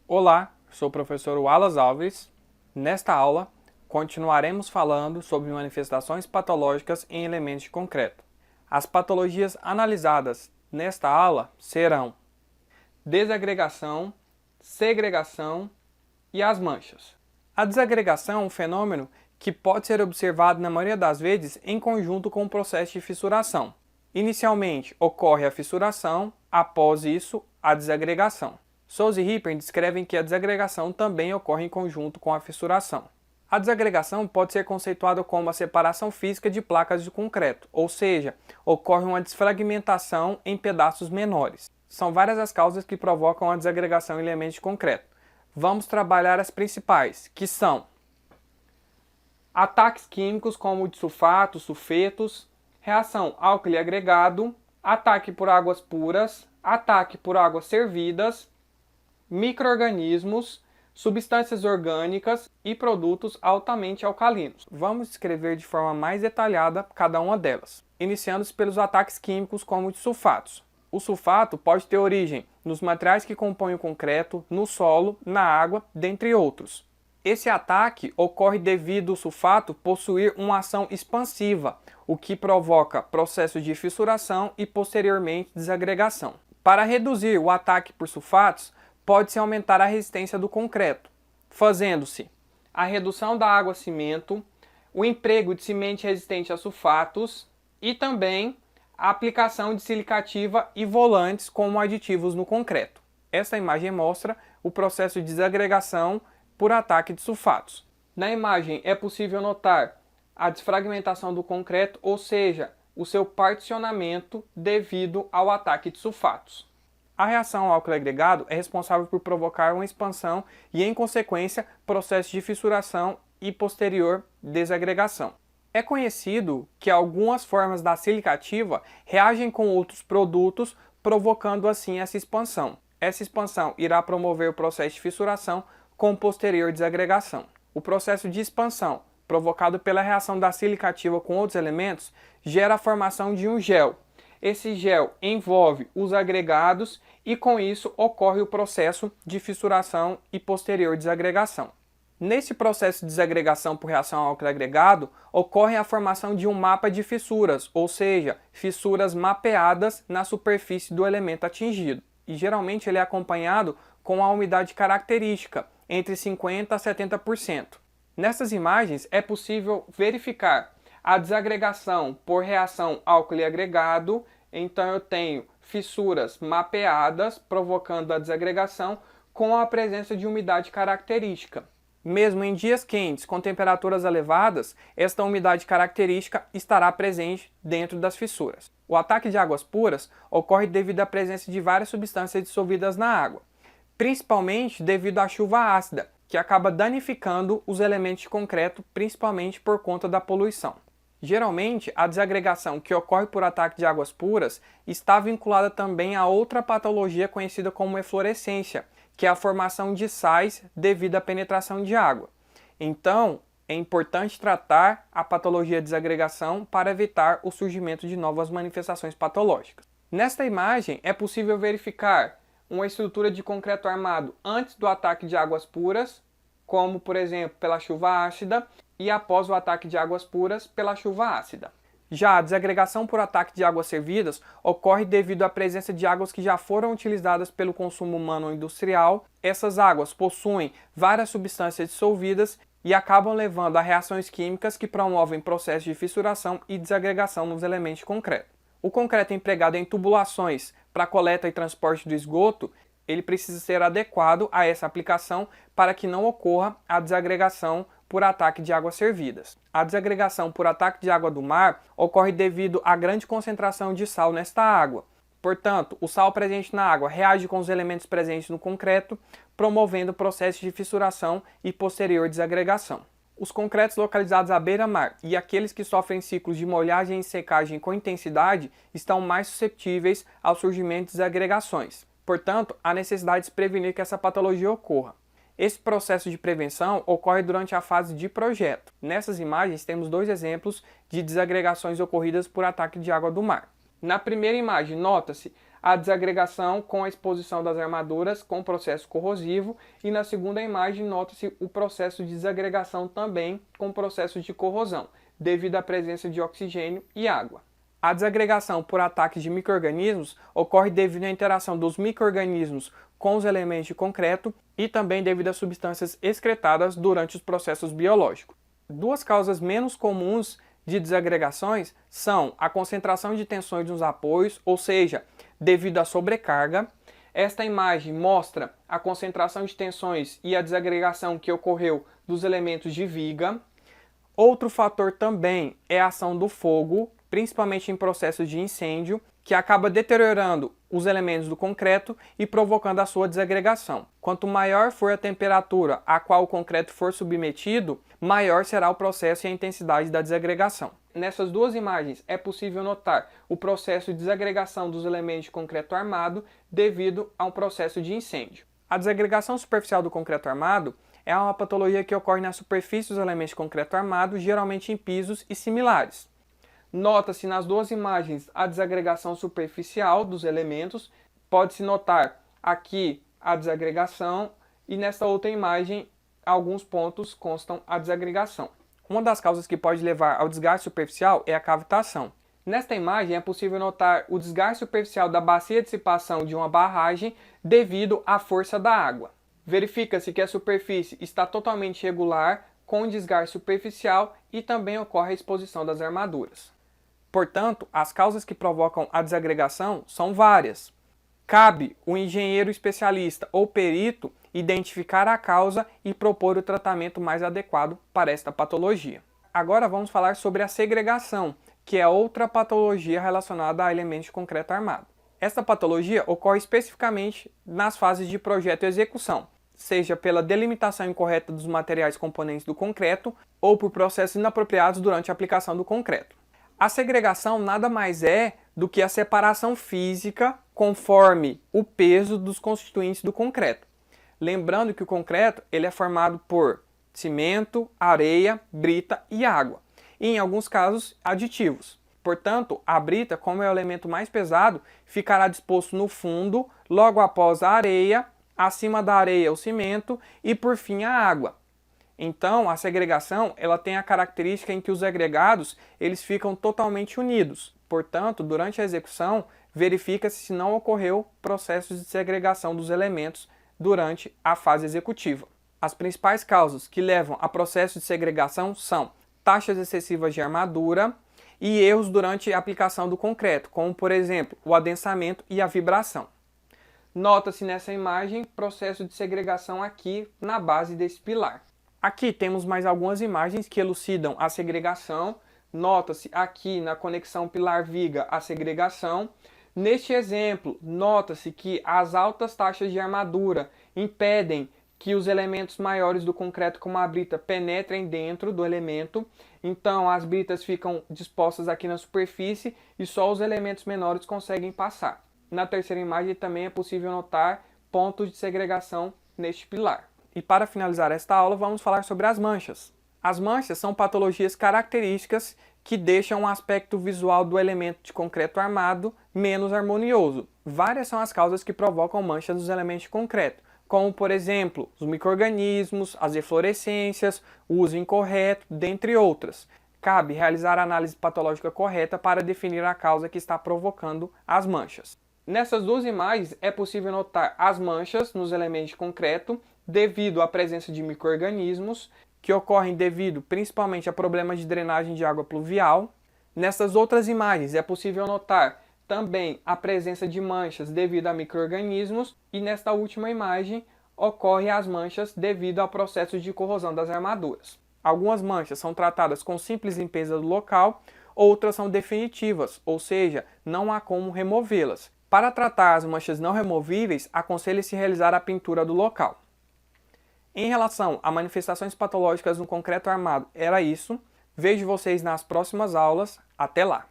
Olá, sou o professor Wallace Alves. Nesta aula, continuaremos falando sobre manifestações patológicas em elementos de concreto. As patologias analisadas nesta aula serão desagregação, segregação e as manchas. A desagregação é um fenômeno que pode ser observado na maioria das vezes em conjunto com o processo de fissuração. Inicialmente ocorre a fissuração, após isso a desagregação. Souza e Hippern descrevem que a desagregação também ocorre em conjunto com a fissuração. A desagregação pode ser conceituada como a separação física de placas de concreto, ou seja, ocorre uma desfragmentação em pedaços menores. São várias as causas que provocam a desagregação em elementos de concreto. Vamos trabalhar as principais, que são ataques químicos como de sulfatos, sulfetos, reação álquile agregado, ataque por águas puras, ataque por águas servidas, micro-organismos, substâncias orgânicas e produtos altamente alcalinos. Vamos descrever de forma mais detalhada cada uma delas, iniciando-se pelos ataques químicos como de sulfatos. O sulfato pode ter origem nos materiais que compõem o concreto, no solo, na água, dentre outros. Esse ataque ocorre devido ao sulfato possuir uma ação expansiva, o que provoca processo de fissuração e posteriormente desagregação. Para reduzir o ataque por sulfatos, pode-se aumentar a resistência do concreto, fazendo-se a redução da água-cimento, o emprego de semente resistente a sulfatos e também a aplicação de silicativa e volantes como aditivos no concreto. Esta imagem mostra o processo de desagregação por ataque de sulfatos. Na imagem é possível notar a desfragmentação do concreto, ou seja, o seu particionamento devido ao ataque de sulfatos. A reação álquile agregado é responsável por provocar uma expansão e, em consequência, processo de fissuração e posterior desagregação. É conhecido que algumas formas da silicativa reagem com outros produtos, provocando assim essa expansão. Essa expansão irá promover o processo de fissuração com posterior desagregação. O processo de expansão, provocado pela reação da silicativa com outros elementos, gera a formação de um gel. Esse gel envolve os agregados e com isso ocorre o processo de fissuração e posterior desagregação. Nesse processo de desagregação por reação álquile agregado, ocorre a formação de um mapa de fissuras, ou seja, fissuras mapeadas na superfície do elemento atingido. E geralmente ele é acompanhado com a umidade característica, entre 50% a 70%. Nessas imagens é possível verificar a desagregação por reação álquile agregado, então eu tenho fissuras mapeadas, provocando a desagregação com a presença de umidade característica. Mesmo em dias quentes, com temperaturas elevadas, esta umidade característica estará presente dentro das fissuras. O ataque de águas puras ocorre devido à presença de várias substâncias dissolvidas na água, principalmente devido à chuva ácida, que acaba danificando os elementos de concreto, principalmente por conta da poluição. Geralmente, a desagregação que ocorre por ataque de águas puras está vinculada também a outra patologia conhecida como eflorescência, que é a formação de sais devido à penetração de água. Então, é importante tratar a patologia de desagregação para evitar o surgimento de novas manifestações patológicas. Nesta imagem, é possível verificar uma estrutura de concreto armado antes do ataque de águas puras, como, por exemplo, pela chuva ácida, e após o ataque de águas puras pela chuva ácida. Já a desagregação por ataque de águas servidas ocorre devido à presença de águas que já foram utilizadas pelo consumo humano ou industrial. Essas águas possuem várias substâncias dissolvidas e acabam levando a reações químicas que promovem processos de fissuração e desagregação nos elementos de concreto. O concreto empregado em tubulações para coleta e transporte do esgoto, ele precisa ser adequado a essa aplicação para que não ocorra a desagregação por ataque de águas servidas. A desagregação por ataque de água do mar ocorre devido à grande concentração de sal nesta água. Portanto, o sal presente na água reage com os elementos presentes no concreto, promovendo o processo de fissuração e posterior desagregação. Os concretos localizados à beira-mar e aqueles que sofrem ciclos de molhagem e secagem com intensidade estão mais suscetíveis ao surgimento de desagregações. Portanto, há necessidade de se prevenir que essa patologia ocorra. Esse processo de prevenção ocorre durante a fase de projeto. Nessas imagens temos dois exemplos de desagregações ocorridas por ataque de água do mar. Na primeira imagem, nota-se a desagregação com a exposição das armaduras com processo corrosivo e na segunda imagem nota-se o processo de desagregação também com processo de corrosão, devido à presença de oxigênio e água. A desagregação por ataques de micro-organismos ocorre devido à interação dos micro-organismos com os elementos de concreto e também devido às substâncias excretadas durante os processos biológicos. Duas causas menos comuns de desagregações são a concentração de tensões nos apoios, ou seja, devido à sobrecarga. Esta imagem mostra a concentração de tensões e a desagregação que ocorreu dos elementos de viga. Outro fator também é a ação do fogo, principalmente em processos de incêndio, que acaba deteriorando os elementos do concreto e provocando a sua desagregação. Quanto maior for a temperatura a qual o concreto for submetido, maior será o processo e a intensidade da desagregação. Nessas duas imagens é possível notar o processo de desagregação dos elementos de concreto armado devido a um processo de incêndio. A desagregação superficial do concreto armado é uma patologia que ocorre na superfície dos elementos de concreto armado, geralmente em pisos e similares. Nota-se nas duas imagens a desagregação superficial dos elementos, pode-se notar aqui a desagregação e nesta outra imagem alguns pontos constam a desagregação. Uma das causas que pode levar ao desgaste superficial é a cavitação. Nesta imagem é possível notar o desgaste superficial da bacia de dissipação de uma barragem devido à força da água. Verifica-se que a superfície está totalmente regular, com desgaste superficial e também ocorre a exposição das armaduras. Portanto, as causas que provocam a desagregação são várias. Cabe o engenheiro especialista ou perito identificar a causa e propor o tratamento mais adequado para esta patologia. Agora vamos falar sobre a segregação, que é outra patologia relacionada a elementos de concreto armado. Esta patologia ocorre especificamente nas fases de projeto e execução, seja pela delimitação incorreta dos materiais componentes do concreto ou por processos inapropriados durante a aplicação do concreto. A segregação nada mais é do que a separação física conforme o peso dos constituintes do concreto. Lembrando que o concreto ele é formado por cimento, areia, brita e água, e em alguns casos aditivos. Portanto, a brita, como é o elemento mais pesado, ficará disposto no fundo, logo após a areia, acima da areia o cimento e por fim a água. Então, a segregação ela tem a característica em que os agregados eles ficam totalmente unidos. Portanto, durante a execução, verifica-se se não ocorreu processos de segregação dos elementos durante a fase executiva. As principais causas que levam a processos de segregação são taxas excessivas de armadura e erros durante a aplicação do concreto, como, por exemplo, o adensamento e a vibração. Nota-se nessa imagem processo de segregação aqui na base desse pilar. Aqui temos mais algumas imagens que elucidam a segregação. Nota-se aqui na conexão pilar-viga a segregação. Neste exemplo, nota-se que as altas taxas de armadura impedem que os elementos maiores do concreto, como a brita, penetrem dentro do elemento. Então, as britas ficam dispostas aqui na superfície e só os elementos menores conseguem passar. Na terceira imagem também é possível notar pontos de segregação neste pilar. E para finalizar esta aula, vamos falar sobre as manchas. As manchas são patologias características que deixam o aspecto visual do elemento de concreto armado menos harmonioso. Várias são as causas que provocam manchas nos elementos de concreto, como, por exemplo, os micro-organismos, as eflorescências, o uso incorreto, dentre outras. Cabe realizar a análise patológica correta para definir a causa que está provocando as manchas. Nessas duas imagens é possível notar as manchas nos elementos de concreto devido à presença de micro-organismos, que ocorrem devido principalmente a problemas de drenagem de água pluvial. Nessas outras imagens é possível notar também a presença de manchas devido a micro-organismos e nesta última imagem ocorrem as manchas devido ao processo de corrosão das armaduras. Algumas manchas são tratadas com simples limpeza do local, outras são definitivas, ou seja, não há como removê-las. Para tratar as manchas não removíveis, aconselha-se realizar a pintura do local. Em relação a manifestações patológicas no concreto armado, era isso. Vejo vocês nas próximas aulas. Até lá!